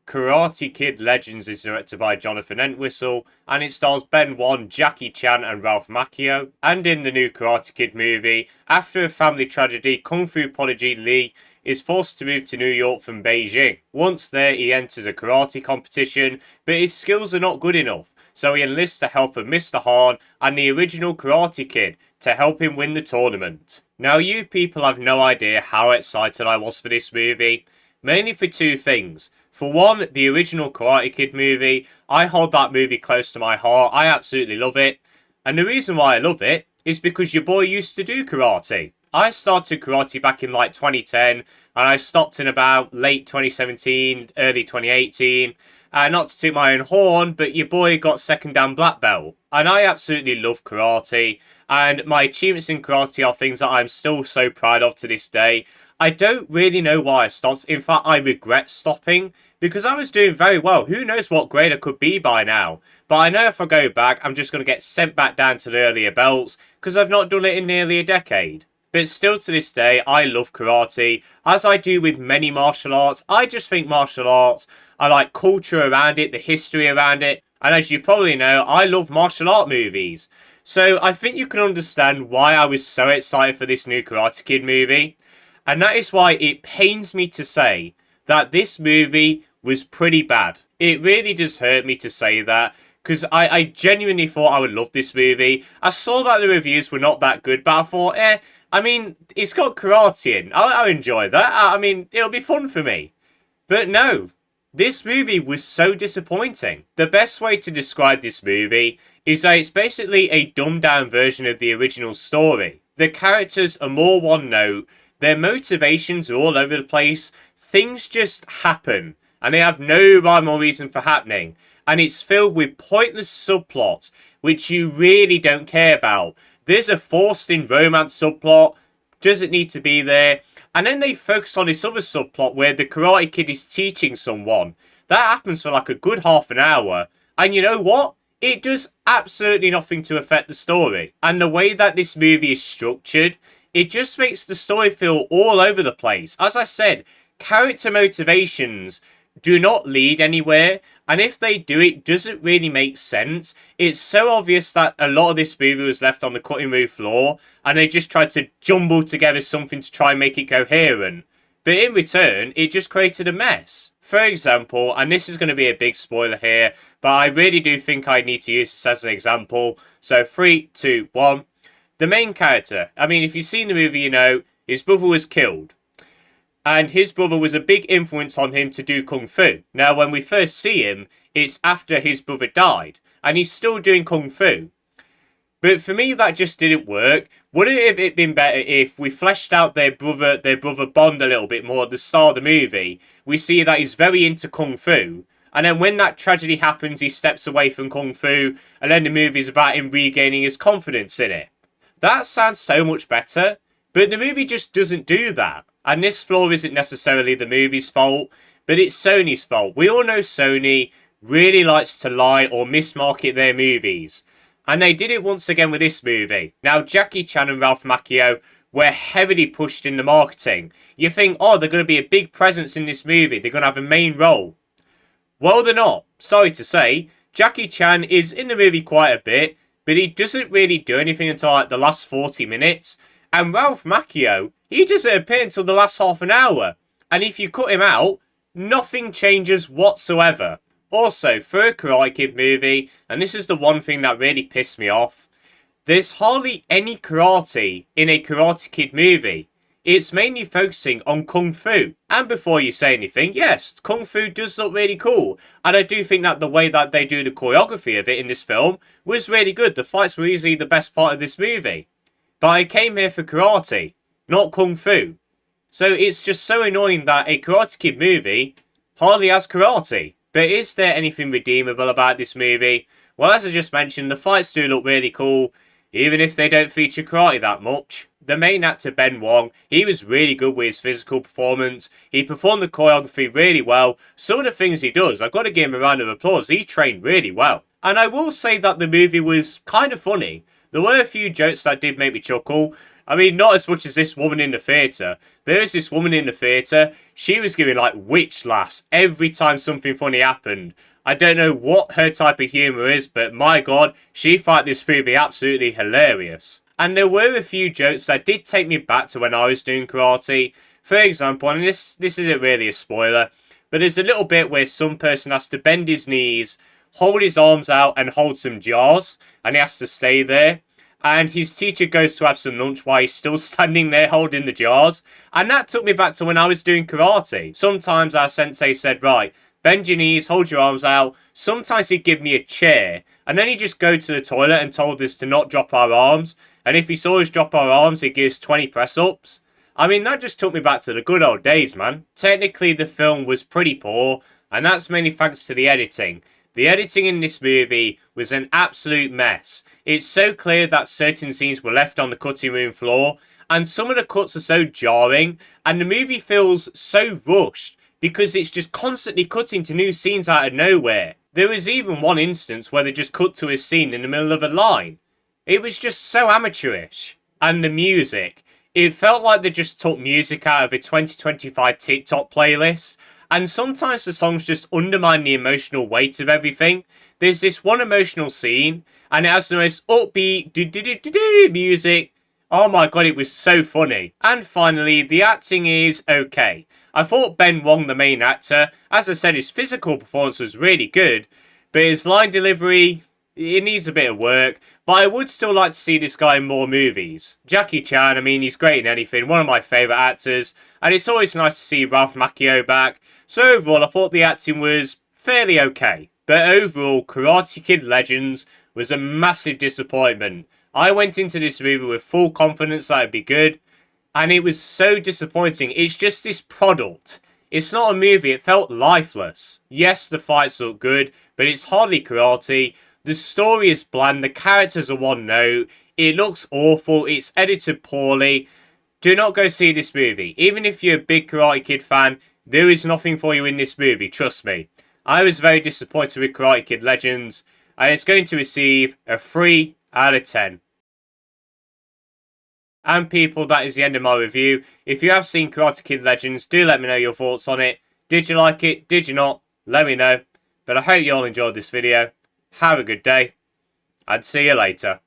Karate Kid Legends is directed by Jonathan Entwistle, and it stars Ben Wang, Jackie Chan, and Ralph Macchio. And in the new Karate Kid movie, after a family tragedy, Kung Fu prodigy Lee is forced to move to New York from Beijing. Once there, he enters a karate competition, but his skills are not good enough, so he enlists the help of Mr. Han and the original Karate Kid to help him win the tournament. Now, you people have no idea how excited I was for this movie, mainly for two things. For one, the original Karate Kid movie. I hold that movie close to my heart. I absolutely love it. And the reason why I love it is because your boy used to do karate. I started karate back in like 2010, and I stopped in about late 2017, early 2018. Not to toot my own horn, but your boy got second dan black belt. And I absolutely love karate. And my achievements in karate are things that I'm still so proud of to this day. I don't really know why I stopped. In fact, I regret stopping because I was doing very well. Who knows what grade I could be by now. But I know if I go back, I'm just going to get sent back down to the earlier belts because I've not done it in nearly a decade. But still to this day, I love karate, as I do with many martial arts. I just think martial arts, I like culture around it, the history around it. And as you probably know, I love martial art movies. So I think you can understand why I was so excited for this new Karate Kid movie. And that is why it pains me to say that this movie was pretty bad. It really does hurt me to say that, because I genuinely thought I would love this movie. I saw that the reviews were not that good, but I thought, I mean, it's got karate in. I'll enjoy that. I mean, it'll be fun for me. But no, this movie was so disappointing. The best way to describe this movie is that it's basically a dumbed down version of the original story. The characters are more one note. Their motivations are all over the place. Things just happen, and they have no rhyme or reason for happening. And it's filled with pointless subplots, which you really don't care about. There's a forced-in romance subplot, doesn't need to be there. And then they focus on this other subplot where the Karate Kid is teaching someone. That happens for like a good half an hour. And you know what? It does absolutely nothing to affect the story. And the way that this movie is structured, it just makes the story feel all over the place. As I said, character motivations do not lead anywhere. And if they do, it doesn't really make sense. It's so obvious that a lot of this movie was left on the cutting room floor, and they just tried to jumble together something to try and make it coherent. But in return, it just created a mess. For example, and this is going to be a big spoiler here, but I really do think I need to use this as an example. So 3, 2, 1. The main character, I mean, if you've seen the movie, you know, his brother was killed. And his brother was a big influence on him to do Kung Fu. Now, when we first see him, it's after his brother died. And he's still doing Kung Fu. But for me, that just didn't work. Wouldn't it have been better if we fleshed out their brother bond a little bit more at the start of the movie? We see that he's very into Kung Fu. And then when that tragedy happens, he steps away from Kung Fu. And then the movie's about him regaining his confidence in it. That sounds so much better. But the movie just doesn't do that. And this flaw isn't necessarily the movie's fault, but it's Sony's fault. We all know Sony really likes to lie or mismarket their movies. And they did it once again with this movie. Now, Jackie Chan and Ralph Macchio were heavily pushed in the marketing. You think, oh, they're going to be a big presence in this movie. They're going to have a main role. Well, they're not. Sorry to say. Jackie Chan is in the movie quite a bit, but he doesn't really do anything until like the last 40 minutes. And Ralph Macchio, he doesn't appear until the last half an hour. And if you cut him out, nothing changes whatsoever. Also, for a Karate Kid movie, and this is the one thing that really pissed me off, there's hardly any karate in a Karate Kid movie. It's mainly focusing on Kung Fu. And before you say anything, yes, Kung Fu does look really cool. And I do think that the way that they do the choreography of it in this film was really good. The fights were easily the best part of this movie. But I came here for karate, not Kung Fu. So it's just so annoying that a Karate Kid movie hardly has karate. But is there anything redeemable about this movie? Well, as I just mentioned, the fights do look really cool, even if they don't feature karate that much. The main actor, Ben Wang, he was really good with his physical performance. He performed the choreography really well. Some of the things he does, I've got to give him a round of applause. He trained really well. And I will say that the movie was kind of funny. There were a few jokes that did make me chuckle. I mean, not as much as this woman in the theatre. There is this woman in the theatre, she was giving like witch laughs every time something funny happened. I don't know what her type of humour is, but my god, she found this movie absolutely hilarious. And there were a few jokes that did take me back to when I was doing karate. For example, and this isn't really a spoiler, but there's a little bit where some person has to bend his knees, hold his arms out and hold some jars, and he has to stay there. And his teacher goes to have some lunch while he's still standing there holding the jars. And that took me back to when I was doing karate. Sometimes our sensei said, right, bend your knees, hold your arms out. Sometimes he'd give me a chair, and then he'd just go to the toilet and told us to not drop our arms. And if he saw us drop our arms, he'd give us 20 press-ups. I mean, that just took me back to the good old days, man. Technically, the film was pretty poor, and that's mainly thanks to the editing. The editing in this movie was an absolute mess. It's so clear that certain scenes were left on the cutting room floor, and some of the cuts are so jarring, and the movie feels so rushed because it's just constantly cutting to new scenes out of nowhere. There was even one instance where they just cut to a scene in the middle of a line. It was just so amateurish. And the music. It felt like they just took music out of a 2025 TikTok playlist. And sometimes the songs just undermine the emotional weight of everything. There's this one emotional scene, and it has the most upbeat do-do-do-do-do music. Oh my god, it was so funny. And finally, the acting is okay. I thought Ben Wang, the main actor, as I said, his physical performance was really good, but his line delivery, it needs a bit of work, but I would still like to see this guy in more movies. Jackie Chan, I mean, he's great in anything, one of my favourite actors, and it's always nice to see Ralph Macchio back. So overall, I thought the acting was fairly okay. But overall, Karate Kid Legends was a massive disappointment. I went into this movie with full confidence that it'd be good, and it was so disappointing. It's just this product. It's not a movie, it felt lifeless. Yes, the fights look good, but it's hardly karate. The story is bland, the characters are one note, it looks awful, it's edited poorly. Do not go see this movie. Even if you're a big Karate Kid fan, there is nothing for you in this movie, trust me. I was very disappointed with Karate Kid Legends, and it's going to receive a 3 out of 10. And people, that is the end of my review. If you have seen Karate Kid Legends, do let me know your thoughts on it. Did you like it? Did you not? Let me know. But I hope you all enjoyed this video. Have a good day, and see you later.